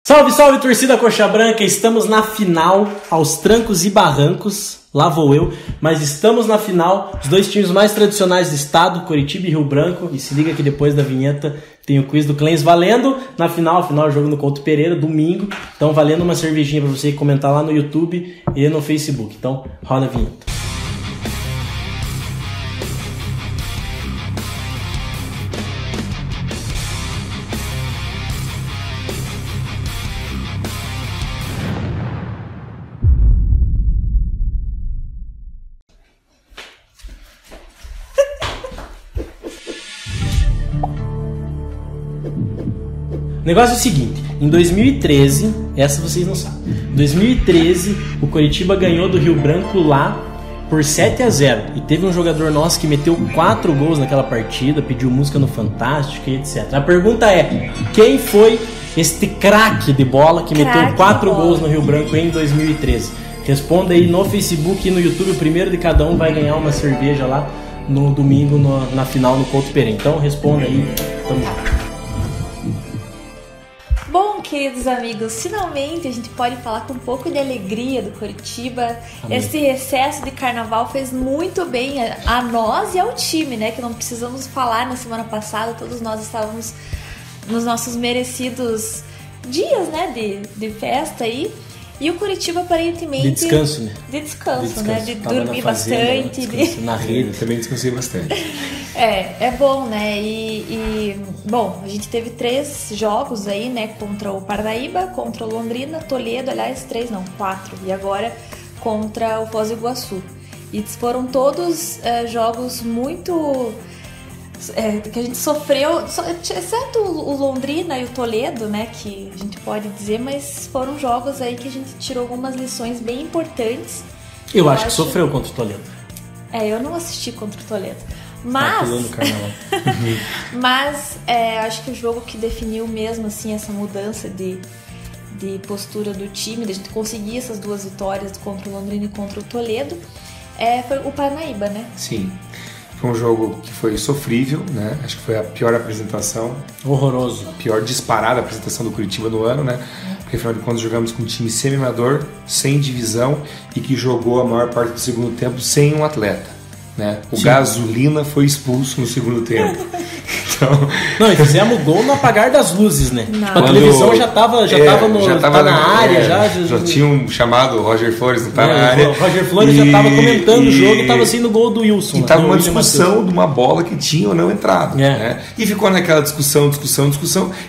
Salve, salve, torcida Coxa Branca! Estamos na final, aos trancos e barrancos, lá vou eu, mas estamos na final, os dois times mais tradicionais do estado, Coritiba e Rio Branco, e se liga que depois da vinheta tem o quiz do Clãs valendo na final, jogo no Couto Pereira, domingo, então valendo uma cervejinha pra você comentar lá no YouTube e no Facebook, então roda a vinheta. O negócio é o seguinte, em 2013, essa vocês não sabem, em 2013 o Coritiba ganhou do Rio Branco lá por 7-0 e teve um jogador nosso que meteu 4 gols naquela partida, pediu música no Fantástico e etc. A pergunta é, quem foi este craque de bola que meteu 4 gols no Rio Branco em 2013? Responda aí no Facebook e no YouTube, o primeiro de cada um vai ganhar uma cerveja lá no domingo na final no Couto Pereira. Então responda aí, tamo junto. Bom, queridos amigos, finalmente a gente pode falar com um pouco de alegria do Coritiba. Amém. Esse recesso de carnaval fez muito bem a nós e ao time, né? Que não precisamos falar na semana passada, todos nós estávamos nos nossos merecidos dias, né? De festa aí. E o Coritiba aparentemente... De descanso, né? De descanso, né? De dormir bastante. Na rede, também descansei bastante. É bom, né? Bom, a gente teve 3 jogos aí, né? Contra o Parnaíba, contra o Londrina, Toledo, aliás, 3 não, 4. E agora contra o Foz do Iguaçu. E foram todos jogos muito... que a gente sofreu, exceto o Londrina e o Toledo, né, que a gente pode dizer, mas foram jogos aí que a gente tirou algumas lições bem importantes. Eu acho que sofreu contra o Toledo. Eu não assisti contra o Toledo, mas... mas acho que o jogo que definiu mesmo, assim, essa mudança de postura do time, de a gente conseguir essas 2 vitórias contra o Londrina e contra o Toledo, foi o Parnaíba, né? Sim. Foi um jogo que foi sofrível, né? Acho que foi a pior apresentação. Horroroso. A pior disparada apresentação do Coritiba no ano, né? Porque afinal de contas jogamos com um time semi-amador, sem divisão e que jogou a maior parte do segundo tempo sem um atleta, né? O Gasolina foi expulso no segundo tempo. Então... Não, e fizemos gol no apagar das luzes, né? Não. A televisão já tava na área. Já tinham chamado o Roger Flores, não tá na área. O Roger Flores já tava comentando o jogo e tava assim no gol do Wilson. E tava uma discussão de uma bola que tinha ou não entrado. Né? E ficou naquela discussão.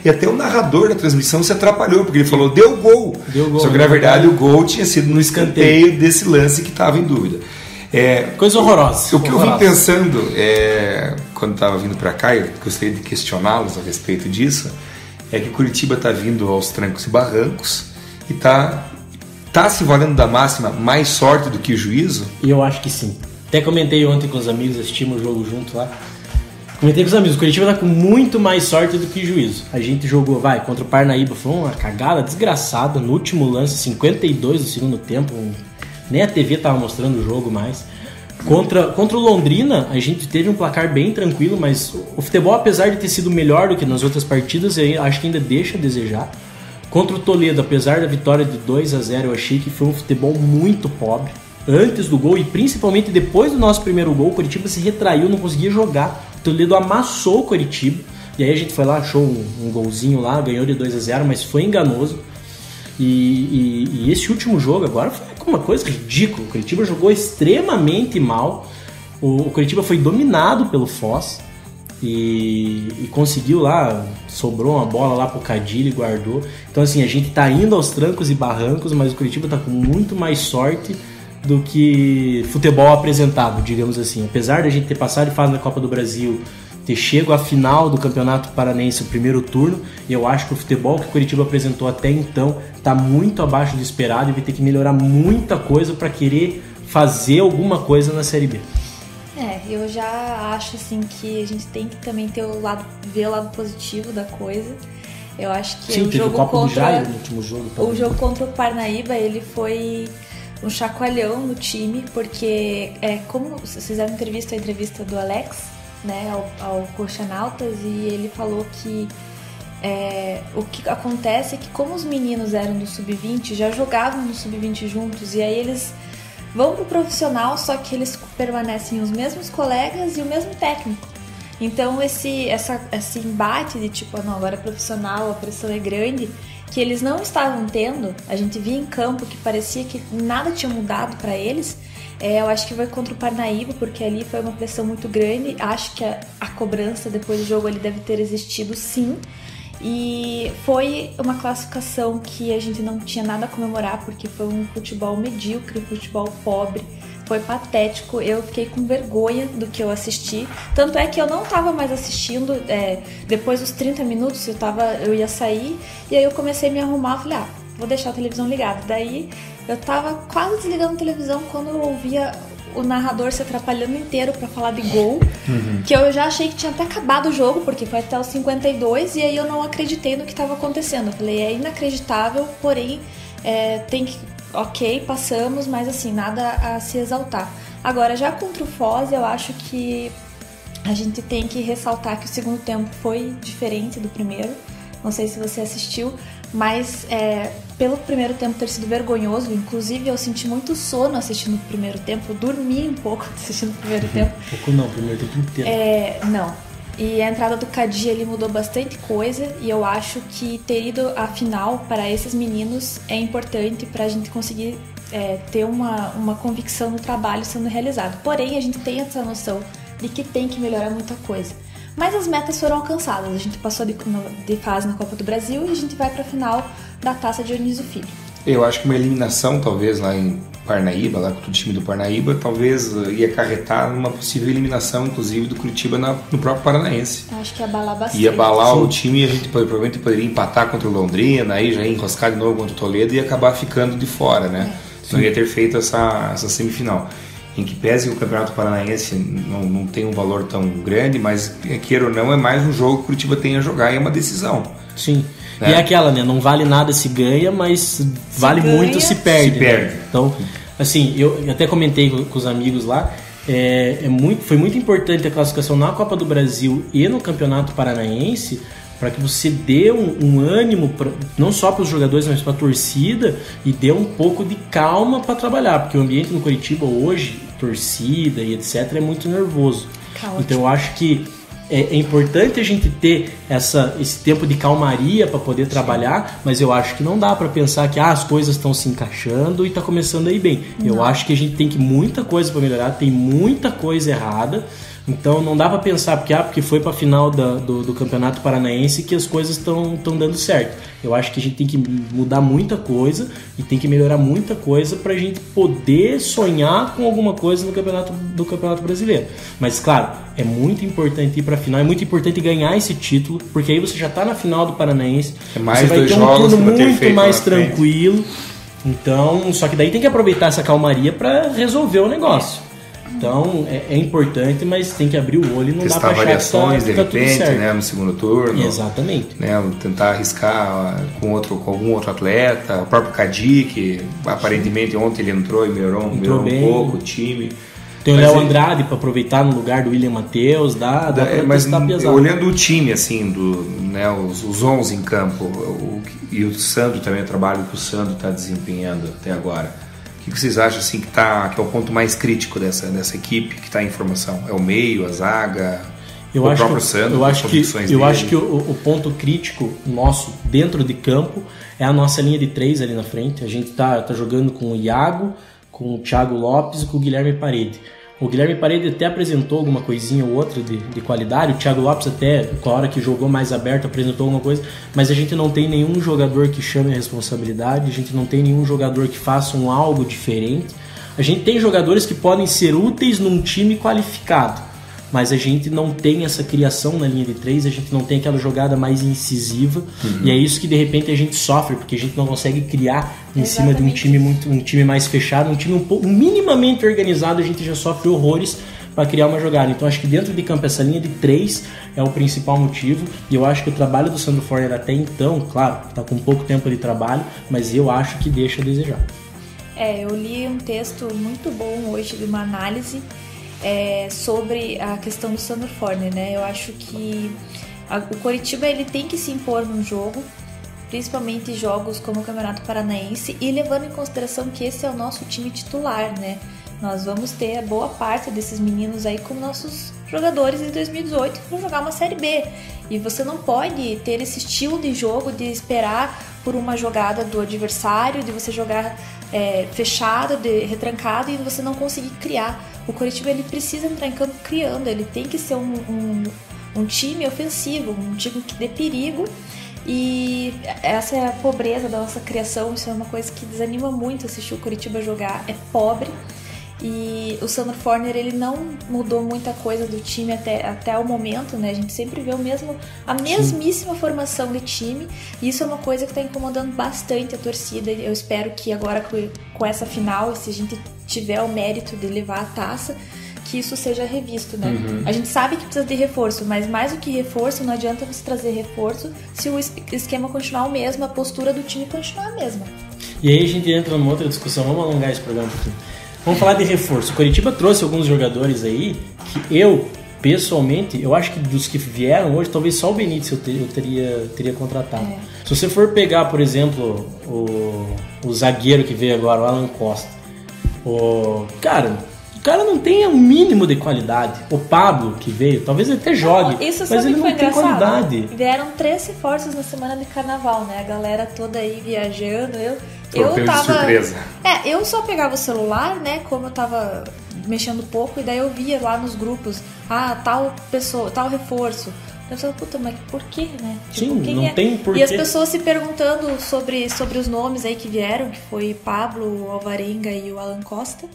E até o narrador da transmissão se atrapalhou, porque ele falou, deu gol. Só que na verdade o gol tinha sido no escanteio desse lance que estava em dúvida. Coisa horrorosa. O que eu vim pensando quando estava vindo para cá, eu gostaria de questioná-los a respeito disso, é que Curitiba está vindo aos trancos e barrancos e tá se valendo da máxima mais sorte do que juízo? E eu acho que sim. Até comentei ontem com os amigos, assistimos o jogo junto lá. Comentei com os amigos, o Curitiba tá com muito mais sorte do que juízo. A gente jogou, contra o Parnaíba, foi uma cagada desgraçada no último lance, 52 do segundo tempo, nem a TV tava mostrando o jogo mais. Contra o Londrina, a gente teve um placar bem tranquilo, mas o futebol, apesar de ter sido melhor do que nas outras partidas, eu acho que ainda deixa a desejar. Contra o Toledo, apesar da vitória de 2-0, eu achei que foi um futebol muito pobre. Antes do gol e principalmente depois do nosso primeiro gol, o Coritiba se retraiu, não conseguia jogar. O Toledo amassou o Coritiba. E aí a gente foi lá, achou um golzinho lá, ganhou de 2-0, mas foi enganoso. E esse último jogo agora foi uma coisa ridícula. O Coritiba jogou extremamente mal. O Coritiba foi dominado pelo Foz e conseguiu lá, sobrou uma bola lá pro Cadilho e guardou. Então assim, a gente tá indo aos trancos e barrancos, mas o Coritiba tá com muito mais sorte do que futebol apresentado, digamos assim. Apesar de a gente ter passado de fase na Copa do Brasil, ter chego à final do Campeonato Paranense, o primeiro turno, eu acho que o futebol que o Coritiba apresentou até então está muito abaixo do esperado e vai ter que melhorar muita coisa para querer fazer alguma coisa na Série B. Eu já acho assim que a gente tem que também ver o lado positivo da coisa. Eu acho que o jogo contra no último jogo, o jogo contra o Parnaíba, ele foi um chacoalhão no time, porque como vocês fizeram a entrevista do Alex, né, ao Coxanautas, e ele falou que o que acontece é que como os meninos eram do Sub-20, já jogavam no Sub-20 juntos, e aí eles vão pro profissional, só que eles permanecem os mesmos colegas e o mesmo técnico. Então esse embate de tipo, não, agora é profissional, a pressão é grande, que eles não estavam tendo, a gente via em campo que parecia que nada tinha mudado para eles. Eu acho que foi contra o Parnaíba, porque ali foi uma pressão muito grande. Acho que a cobrança depois do jogo ali deve ter existido, sim. E foi uma classificação que a gente não tinha nada a comemorar, porque foi um futebol medíocre, um futebol pobre. Foi patético, eu fiquei com vergonha do que eu assisti. Tanto é que eu não estava mais assistindo, depois dos 30 minutos eu ia sair, e aí eu comecei a me arrumar, falei, vou deixar a televisão ligada. Daí eu tava quase desligando a televisão quando eu ouvia o narrador se atrapalhando inteiro pra falar de gol, que eu já achei que tinha até acabado o jogo, porque foi até os 52, e aí eu não acreditei no que estava acontecendo. Eu falei, é inacreditável, porém tem que... Ok, passamos, mas assim, nada a se exaltar. Agora, já contra o Foz, eu acho que a gente tem que ressaltar que o segundo tempo foi diferente do primeiro. Não sei se você assistiu, mas pelo primeiro tempo ter sido vergonhoso, inclusive eu senti muito sono assistindo o primeiro tempo, eu dormi um pouco assistindo o primeiro tempo. Pouco não, o primeiro tempo inteiro. Não. E a entrada do Cadi ele mudou bastante coisa, e eu acho que ter ido à final para esses meninos é importante para a gente conseguir ter uma convicção no trabalho sendo realizado. Porém, a gente tem essa noção de que tem que melhorar muita coisa. Mas as metas foram alcançadas, a gente passou de fase na Copa do Brasil e a gente vai para a final da Taça Dionísio Filho. Eu acho que uma eliminação, talvez, lá em Parnaíba, lá com o time do Parnaíba, talvez ia acarretar numa possível eliminação, inclusive, do Curitiba no próprio Paranaense. Acho que ia abalar bastante. Ia abalar o time, e a gente provavelmente poderia empatar contra o Londrina, aí já ia enroscar de novo contra o Toledo e acabar ficando de fora, né? Não ia ter feito essa semifinal. Em que pese que o Campeonato Paranaense não tem um valor tão grande, mas, queira ou não, é mais um jogo que o Curitiba tem a jogar e é uma decisão. Sim. E é aquela, né? Não vale nada se ganha, mas vale muito se perde. Né? Então, assim, eu até comentei com os amigos lá, foi muito importante a classificação na Copa do Brasil e no Campeonato Paranaense, para que você dê um ânimo, não só para os jogadores, mas para a torcida, e dê um pouco de calma para trabalhar, porque o ambiente no Curitiba hoje, torcida e etc., é muito nervoso. Caótico. Então eu acho que é importante a gente ter esse tempo de calmaria para poder trabalhar, mas eu acho que não dá para pensar que as coisas estão se encaixando e está começando a ir bem. Não. Eu acho que a gente tem muita coisa para melhorar, tem muita coisa errada. Então não dá pra pensar porque foi pra final do Campeonato Paranaense que as coisas estão dando certo. Eu acho que a gente tem que mudar muita coisa e tem que melhorar muita coisa pra gente poder sonhar com alguma coisa no Campeonato Brasileiro. Mas claro, é muito importante ir pra final, é muito importante ganhar esse título, porque aí você já tá na final do Paranaense, você vai ter um turno muito mais tranquilo. Então, só que daí tem que aproveitar essa calmaria pra resolver o negócio. Então é importante, mas tem que abrir o olho e não dá pra achar variações que de repente, né, no segundo turno. Exatamente. Né, tentar arriscar com algum outro atleta, o próprio Cadi, que aparentemente ontem ele entrou e melhorou um pouco o time. Tem o Léo Andrade para aproveitar no lugar do William Matheus, dá pra testar pesado. Olhando o time, assim, né, os 11 em campo, e o Sandro também, o trabalho que o Sandro está desempenhando até agora. O que vocês acham assim, que é o ponto mais crítico dessa equipe que está em formação? É o meio, a zaga, o próprio Sandro? Eu acho que o ponto crítico nosso dentro de campo é a nossa linha de 3 ali na frente. A gente tá jogando com o Iago, com o Thiago Lopes e com o Guilherme Parede. O Guilherme Parede até apresentou alguma coisinha ou outra de qualidade, o Thiago Lopes até, com a hora que jogou mais aberto, apresentou alguma coisa, mas a gente não tem nenhum jogador que chame a responsabilidade, a gente não tem nenhum jogador que faça algo diferente. A gente tem jogadores que podem ser úteis num time qualificado, mas a gente não tem essa criação na linha de 3, a gente não tem aquela jogada mais incisiva, e é isso que de repente a gente sofre, porque a gente não consegue criar em cima de um time mais fechado, um time minimamente organizado, a gente já sofre horrores para criar uma jogada. Então acho que dentro de campo essa linha de 3 é o principal motivo, e eu acho que o trabalho do Sandro Forner até então, claro, está com pouco tempo de trabalho, mas eu acho que deixa a desejar. Eu li um texto muito bom hoje de uma análise sobre a questão do Sandro Forner, né? Eu acho que O Coritiba ele tem que se impor num jogo, principalmente jogos como o Campeonato Paranaense, e levando em consideração que esse é o nosso time titular, né? Nós vamos ter boa parte desses meninos aí como nossos jogadores de 2018 para jogar uma Série B. E você não pode ter esse estilo de jogo de esperar por uma jogada do adversário, de você jogar fechado, retrancado, e você não conseguir criar. O Coritiba ele precisa entrar em campo criando, ele tem que ser um time ofensivo, um time que dê perigo. E essa é a pobreza da nossa criação, isso é uma coisa que desanima muito assistir o Coritiba jogar, é pobre. E o Sandro Forner ele não mudou muita coisa do time até o momento, né? A gente sempre vê a mesmíssima formação de time, e isso é uma coisa que está incomodando bastante a torcida. Eu espero que agora com essa final, se a gente tiver o mérito de levar a taça, que isso seja revisto, né? A gente sabe que precisa de reforço, mas mais do que reforço, não adianta você trazer reforço se o esquema continuar o mesmo, a postura do time continuar a mesma. E aí a gente entra numa outra discussão, vamos alongar esse programa um pouquinho. Vamos falar de reforço. O Coritiba trouxe alguns jogadores aí que eu, pessoalmente, eu acho que dos que vieram hoje, talvez só o Benítez eu teria contratado. Se você for pegar, por exemplo, o zagueiro que veio agora, o Alan Costa, o cara não tem o mínimo de qualidade. O Pablo, que veio, talvez ele até jogue, mas ele não tem qualidade. Vieram 3 reforços na semana de carnaval, né? A galera toda aí viajando. Eu tava surpresa. Eu só pegava o celular, né? Como eu tava mexendo pouco, e daí eu via lá nos grupos, tal pessoa, tal reforço. Eu falei, puta, mas por quê, né? Sim, quem não tem porquê. E as pessoas se perguntando sobre os nomes aí que vieram, que foi Pablo, o Alvarenga e o Alan Costa.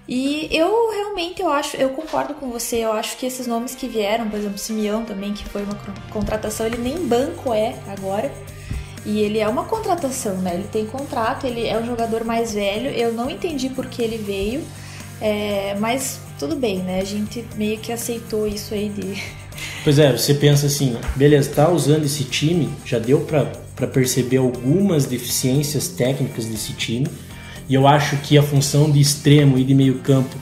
E eu realmente, eu concordo com você, eu acho que esses nomes que vieram, por exemplo, Simeão também, que foi uma contratação, ele nem banco agora, e ele é uma contratação, né? Ele tem contrato, ele é um jogador mais velho, eu não entendi por que ele veio, mas tudo bem, né? A gente meio que aceitou isso aí de... Pois é, você pensa assim, beleza, tá usando esse time, já deu pra perceber algumas deficiências técnicas desse time. E eu acho que a função de extremo e de meio campo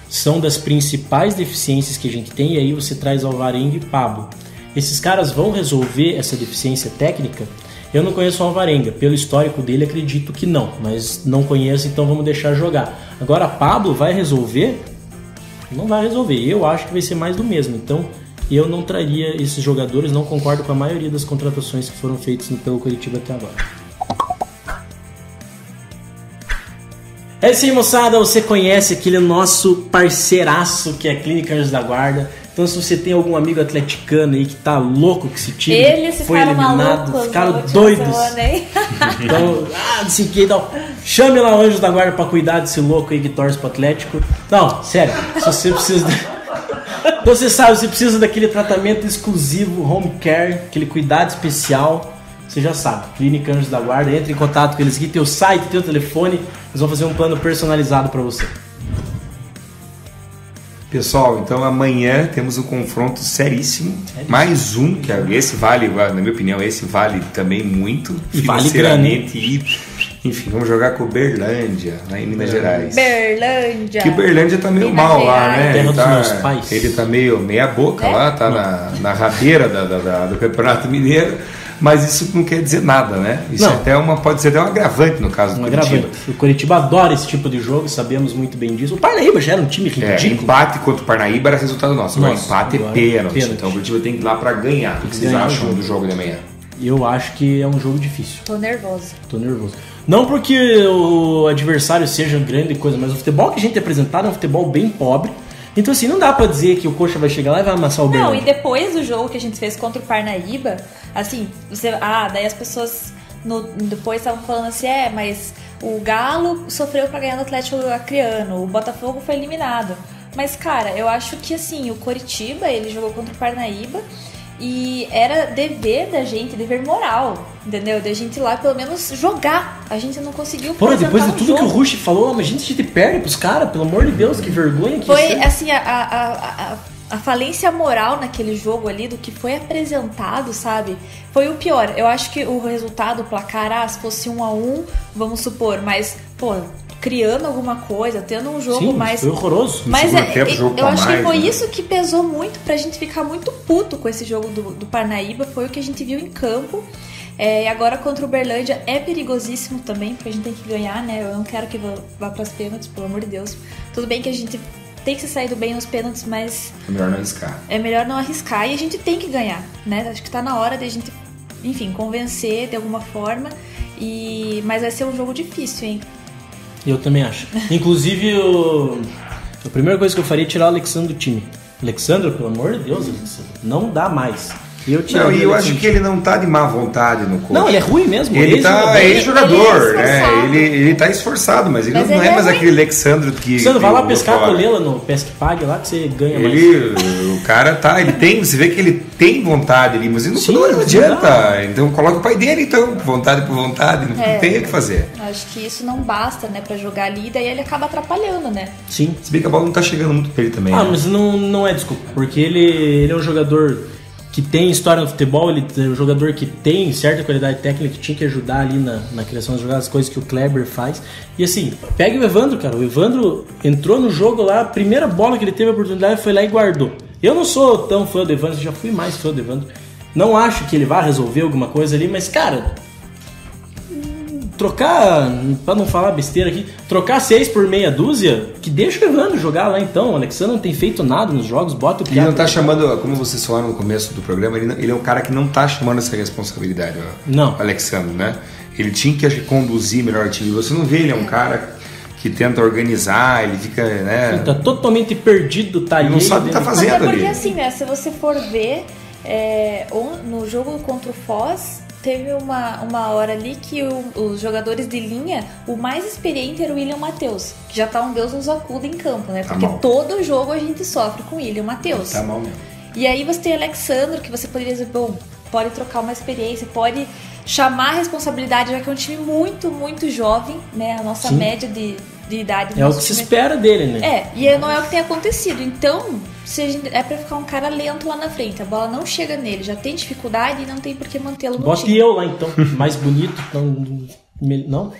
são das principais deficiências que a gente tem. E aí você traz Alvarenga e Pablo. Esses caras vão resolver essa deficiência técnica? Eu não conheço o Alvarenga. Pelo histórico dele, acredito que não. Mas não conheço, então vamos deixar jogar. Agora, Pablo vai resolver? Não vai resolver. Eu acho que vai ser mais do mesmo. Então, eu não traria esses jogadores. Não concordo com a maioria das contratações que foram feitas pelo Coritiba até agora. É isso aí, moçada, você conhece aquele nosso parceiraço que é a Clínica Anjos da Guarda. Então se você tem algum amigo atleticano aí que tá louco com esse time, eles foi eliminado, ficaram doidos. Então, chame lá o Anjos da Guarda pra cuidar desse louco aí que torce pro Atlético. Não, sério, se você precisa... Você sabe, você precisa daquele tratamento exclusivo, home care, aquele cuidado especial... Você já sabe, Clínica Anjos da Guarda, entre em contato com eles aqui, tem o site, tem o telefone, eles vão fazer um plano personalizado para você. Pessoal, então amanhã temos um confronto seríssimo, mais um, que esse vale, na minha opinião, esse vale também muito, e vale grana, enfim, vamos jogar com o Berlândia, lá em Minas Gerais. Berlândia! Que o Berlândia tá meio Minas mal Gerais. lá, né? Terra dos meus pais. Ele tá meio meia boca lá, tá na rabeira do Campeonato Mineiro. Mas isso não quer dizer nada, né? Isso pode ser até um agravante no caso do Coritiba. O Coritiba adora esse tipo de jogo, sabemos muito bem disso. O Parnaíba já era um time ridículo. Empate contra o Parnaíba era resultado nosso. Agora empate é pênalti. Então o Coritiba tem que ir lá pra ganhar. O que vocês acham do jogo de amanhã? Eu acho que é um jogo difícil. Tô nervoso. Não porque o adversário seja grande coisa, mas o futebol que a gente é apresentado é um futebol bem pobre. Então assim, não dá pra dizer que o Coxa vai chegar lá e vai amassar o Berlândia. Não, e depois do jogo que a gente fez contra o Parnaíba, assim, daí as pessoas depois estavam falando assim, mas o Galo sofreu pra ganhar no Atlético Acreano, o Botafogo foi eliminado. Mas, cara, eu acho que assim, o Coritiba, ele jogou contra o Parnaíba e era dever moral, entendeu? Da gente ir lá pelo menos jogar. A gente não conseguiu apresentar depois de tudo jogo. Que o Rush falou, mas a gente perde pros caras, pelo amor de Deus, que vergonha que foi assim, a falência moral naquele jogo ali, do que foi apresentado, sabe? Foi o pior. Eu acho que o resultado, o placar, se fosse 1-1, vamos supor, mas, criando alguma coisa, tendo um jogo mais... foi horroroso. Mas jogo eu acho mais, que foi né? isso que pesou muito pra gente ficar muito puto com esse jogo do Parnaíba, foi o que a gente viu em campo. E agora contra o Uberlândia é perigosíssimo também, porque a gente tem que ganhar, né? Eu não quero que vá pras pênaltis, pelo amor de Deus. Tudo bem que a gente tem que se sair do bem nos pênaltis, mas... É melhor não arriscar. É melhor não arriscar e a gente tem que ganhar, né? Acho que tá na hora de a gente, enfim, convencer de alguma forma. Mas vai ser um jogo difícil, hein? Eu também acho. Inclusive, a primeira coisa que eu faria é tirar o Alexandre do time. Alexandre, pelo amor de Deus, Alexandre, não dá mais. E eu acho que ele não tá de má vontade no corpo. Não, ele é ruim mesmo. Ele tá ex-jogador, né? Ele tá esforçado, mas ele não é mais aquele Alexandre que... Alexandre, vai lá pescar a colela no Pesque Pague lá que você ganha mais. O cara tá, ele tem, você vê que ele tem vontade ali, mas ele não adianta. Então coloca o pai dele, então, vontade por vontade, não tem o que fazer. Acho que isso não basta, né, pra jogar ali, daí ele acaba atrapalhando, né? Sim. Se bem que a bola não tá chegando muito pra ele também. Né? Mas não é desculpa, porque ele é um jogador que tem história no futebol, ele é um jogador que tem certa qualidade técnica, que tinha que ajudar ali na criação das jogadas, coisas que o Kleber faz. E assim, pega o Evandro, cara. O Evandro entrou no jogo lá, a primeira bola que ele teve a oportunidade foi lá e guardou. Eu não sou tão fã do Evandro, já fui mais fã do Evandro. Não acho que ele vá resolver alguma coisa ali, mas cara, trocar, pra não falar besteira aqui, trocar 6 por meia dúzia, que deixa o Evandro jogar lá então. O Alexandre não tem feito nada nos jogos, bota o Ele não tá chamando, como vocês falaram no começo do programa, ele é um cara que não tá chamando essa responsabilidade, não. O Alexandre, né? Ele tinha que conduzir melhor o time. Você não vê, ele é um cara que tenta organizar, ele fica, né? Ele tá totalmente perdido, tá ali. Ele não sabe o que tá fazendo ali. Até porque assim, né, se você for ver, no jogo contra o Foz, teve uma hora ali que os jogadores de linha, o mais experiente era o William Matheus, que já tá um Deus nos acuda em campo, né? Porque todo jogo a gente sofre com o William Matheus. Tá mal mesmo. E aí você tem o Alexandre, que você poderia dizer, bom, pode trocar uma experiência, pode chamar a responsabilidade, já que é um time muito, muito jovem, né? A nossa média de idade. É o que se espera dele, né? E não é o que tem acontecido. Então, é pra ficar um cara lento lá na frente, a bola não chega nele, já tem dificuldade e não tem por que mantê-lo no time. Bota eu lá então, mais bonito. Não?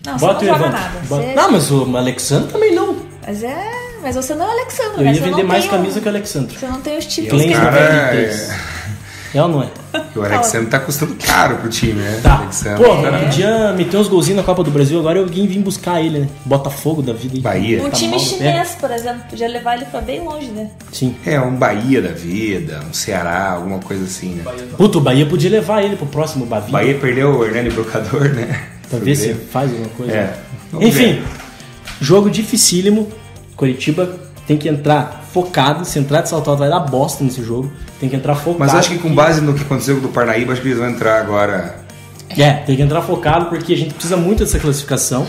Não, você não joga nada. Não, mas o Alexandre também não. Mas você não é o Alexandre, eu né? ia vender mais camisa que o Alexandre. Você não tem os títulos que ele é ou não é? E o Alexandre tá custando caro pro time, né? Tá. Pô, podia meter uns golzinhos na Copa do Brasil, agora alguém vir buscar ele, né? Botafogo da vida. Bahia. Um time chinês, por exemplo, podia levar ele pra bem longe, né? Sim. Um Bahia da vida, um Ceará, alguma coisa assim, né? Puta, o Bahia podia levar ele pro próximo Bavi. Bahia perdeu o Hernani Brocador, né? Pra ver se faz alguma coisa. Enfim, jogo dificílimo. Curitiba tem que entrar focado. Se entrar de salto alto vai dar bosta nesse jogo. Tem que entrar focado. Mas acho que com base no que aconteceu com o Parnaíba, acho que eles vão entrar agora. Tem que entrar focado, porque a gente precisa muito dessa classificação,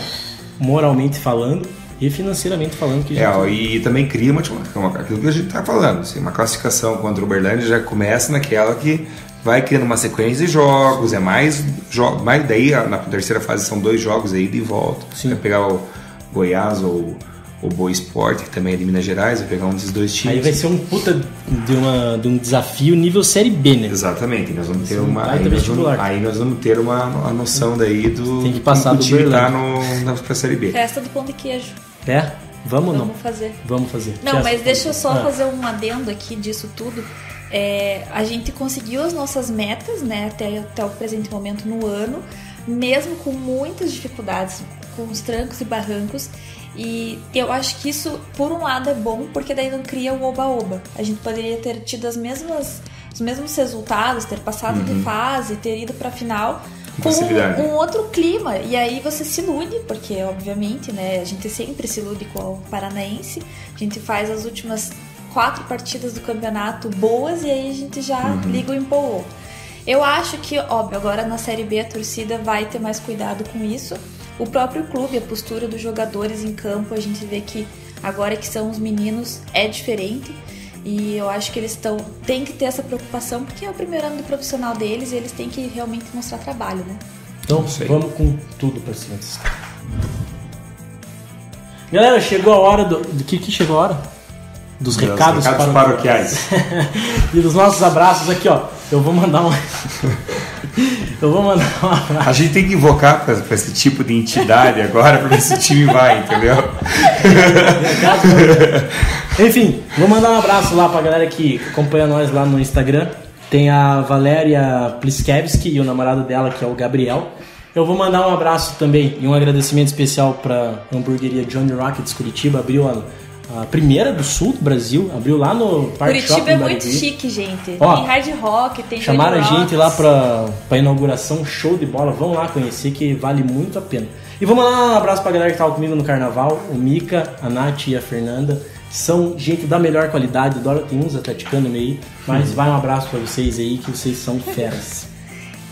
moralmente falando e financeiramente falando. E também cria aquilo que a gente tá falando. Assim, uma classificação contra o Uberlândia já começa naquela que vai criando uma sequência de jogos, mais daí na terceira fase são 2 jogos aí de volta. Sim. Vai pegar o Goiás ou o Boa Esporte, que também é de Minas Gerais, vai pegar um desses 2 times. Aí vai ser um puta de um desafio nível Série B, né? Exatamente, nós vamos ter aí nós vamos ter uma noção daí do tem que passar do time tá pra Série B. Festa do pão de queijo. Vamos fazer. Vamos fazer. Não, mas deixa eu só fazer um adendo aqui disso tudo. A gente conseguiu as nossas metas, né, até o presente momento no ano, mesmo com muitas dificuldades, com os trancos e barrancos. E eu acho que isso, por um lado, é bom, porque daí não cria o oba-oba. A gente poderia ter tido os mesmos resultados, ter passado de fase, ter ido pra final com um outro clima. E aí você se ilude, porque, obviamente, né, a gente sempre se ilude com o Paranaense. A gente faz as últimas 4 partidas do campeonato boas e aí a gente já liga o empolgou. Eu acho que, óbvio, agora na Série B a torcida vai ter mais cuidado com isso. O próprio clube, a postura dos jogadores em campo, a gente vê que agora que são os meninos é diferente. E eu acho que eles têm que ter essa preocupação, porque é o primeiro ano do profissional deles e eles têm que realmente mostrar trabalho, né? Então vamos com tudo pra cima desses caras. Galera, chegou a hora do que chegou a hora? Dos recados paroquiais. E dos nossos abraços aqui, ó. eu vou mandar um A gente tem que invocar pra esse tipo de entidade agora pra ver se o time vai, entendeu? Enfim, vou mandar um abraço lá pra galera que acompanha nós lá no Instagram. Tem a Valéria Pliskevski e o namorado dela, que é o Gabriel. Eu vou mandar um abraço também e um agradecimento especial pra hamburgueria Johnny Rockets Curitiba. Abriu a primeira do sul do Brasil, abriu lá no Parque Shopping. Curitiba é muito chique, gente. Ó, tem hard rock, tem chamaram a Johnny gente lá pra inauguração, show de bola. Vão lá conhecer que vale muito a pena. E vou mandar um abraço pra galera que tava comigo no carnaval, o Mica, a Nath e a Fernanda. São gente da melhor qualidade, Dora tem uns atleticando meio, mas vai um abraço pra vocês aí, que vocês são feras.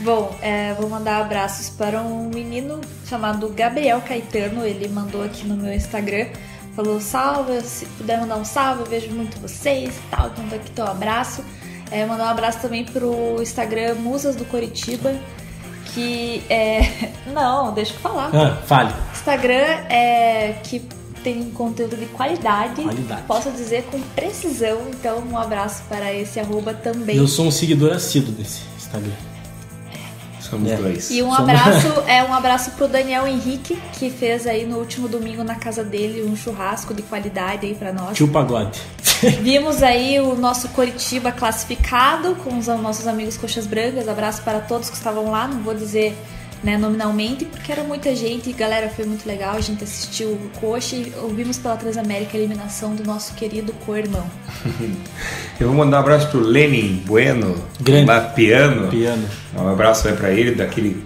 Bom, vou mandar abraços para um menino chamado Gabriel Caetano. Ele mandou aqui no meu Instagram, falou salve, se puder mandar um salve, eu vejo muito vocês e tal, então aqui teu abraço. Mandar um abraço também pro Instagram Musas do Coritiba, que não, deixa eu falar. Fale. Instagram que tem conteúdo de qualidade, posso dizer com precisão, então um abraço para esse @ também. Eu sou um seguidor assíduo desse Instagram. Somos dois. E um abraço pro Daniel Henrique, que fez aí no último domingo na casa dele um churrasco de qualidade aí pra nós. Tio Pagode. Vimos aí o nosso Coritiba classificado com os nossos amigos Coxas Brancas. Abraço para todos que estavam lá, não vou dizer nominalmente, porque era muita gente e galera, foi muito legal. A gente assistiu o Coxa e ouvimos pela Transamérica a eliminação do nosso querido co-irmão. Eu vou mandar um abraço pro Lenin Bueno, lá Piano. Um abraço aí pra ele, daquele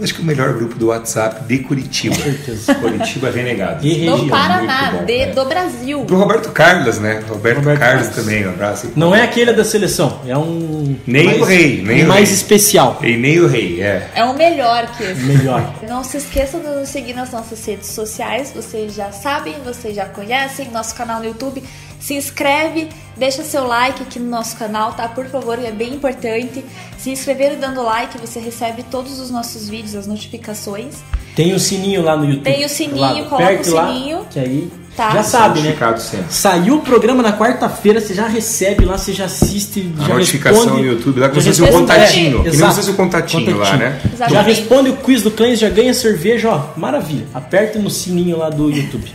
acho que o melhor grupo do WhatsApp de Curitiba. Certeza. Curitiba Renegado. Do Paraná, do Brasil. Pro Roberto Carlos, né? Roberto Carlos também, um abraço. Não é aquele da seleção, é um... Nem o rei. Nem o mais rei. Especial. E nem o rei, É o melhor que esse. Melhor. Não se esqueçam de nos seguir nas nossas redes sociais, vocês já sabem, vocês já conhecem, nosso canal no YouTube. Se inscreve, deixa seu like aqui no nosso canal, tá? Por favor, é bem importante. Se inscrever e dando like, você recebe todos os nossos vídeos, as notificações. Tem o sininho lá no YouTube. Tem o sininho, coloca o sininho. Lá, que aí tá. já sabe, né? Sempre. Saiu o programa na quarta-feira, você já recebe lá, você já assiste, a já notificação responde, no YouTube, lá como se fosse o contatinho. Que não fosse o contatinho lá, né? Exatamente. Já responde o quiz do Cleans, já ganha cerveja, ó. Maravilha. Aperta no sininho lá do YouTube.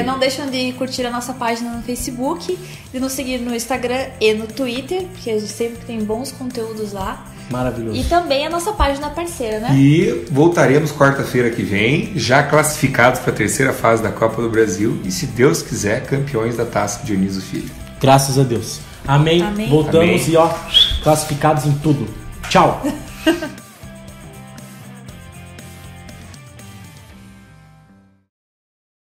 Não deixam de curtir a nossa página no Facebook, de nos seguir no Instagram e no Twitter, porque a gente sempre tem bons conteúdos lá. Maravilhoso. E também a nossa página parceira, né? E voltaremos quarta-feira que vem, já classificados para a terceira fase da Copa do Brasil e, se Deus quiser, campeões da Taça Dionísio Filho. Graças a Deus. Amém. Voltamos. Amém. E ó, classificados em tudo. Tchau.